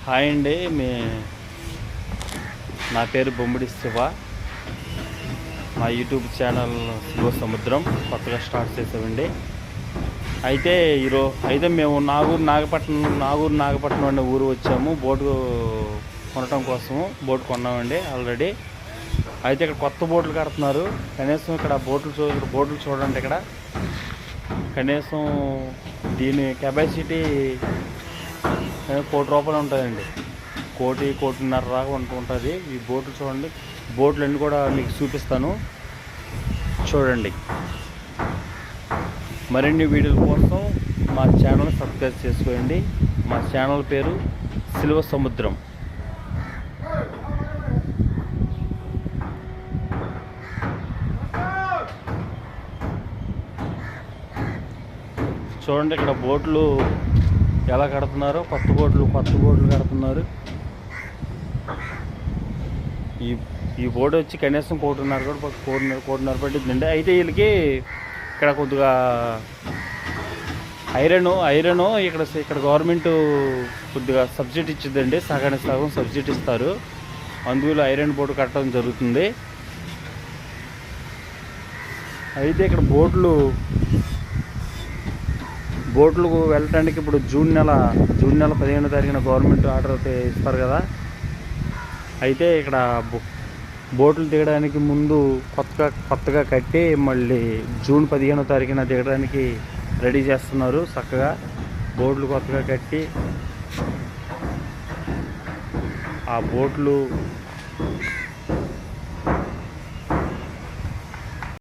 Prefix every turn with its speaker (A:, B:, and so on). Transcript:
A: Hi అండి, నా పేరు బొమ్మిడి శివ. మా యూట్యూబ్ ఛానల్ శివ సముద్రం కొత్తగా స్టార్ట్ చేసామండి. అయితే మేము నాగపట్నం అనే ఊరు వచ్చాము. బోటు కొనటం కోసము బోటు కొన్నామండి ఆల్రెడీ. అయితే ఇక్కడ కొత్త బోట్లు కడుతున్నారు. కనీసం ఇక్కడ బోట్లు చూడండి. ఇక్కడ కనీసం దీని కెపాసిటీ ₹1,00,00,000 ఉంటుందండి. కోటిన్నర దాకా ఉంటుంది. ఈ బోట్లు చూడండి. బోట్లు అన్నీ కూడా మీకు చూపిస్తాను, చూడండి. మరిన్ని వీడియోల కోసం మా ఛానల్ సబ్స్క్రైబ్ చేసుకోండి. మా ఛానల్ పేరు శివ సముద్రం. చూడండి ఇక్కడ బోట్లు ఎలా కడుతున్నారో. కొత్త బోట్లు కడుతున్నారు. ఈ బోట్ వచ్చి కనీసం కోటిన్నర పట్టిందండి. అయితే వీళ్ళకి ఇక్కడ కొద్దిగా ఐరన్ ఇక్కడ గవర్నమెంట్ కొద్దిగా సబ్సిడీ ఇచ్చిందండి. సగం సబ్సిడీ ఇస్తారు. అందువల్ల ఐరన్ బోటు కట్టడం జరుగుతుంది. అయితే ఇక్కడ బోట్లకు వెళ్ళటానికి ఇప్పుడు జూన్ నెల 15వ తారీఖున గవర్నమెంట్ ఆర్డర్ అయితే ఇస్తారు కదా. అయితే ఇక్కడ బోట్లు దిగడానికి ముందు కొత్తగా కట్టి మళ్ళీ జూన్ 15వ తారీఖున దిగడానికి రెడీ చేస్తున్నారు. చక్కగా బోట్లు కొత్తగా కట్టి ఆ బోట్లు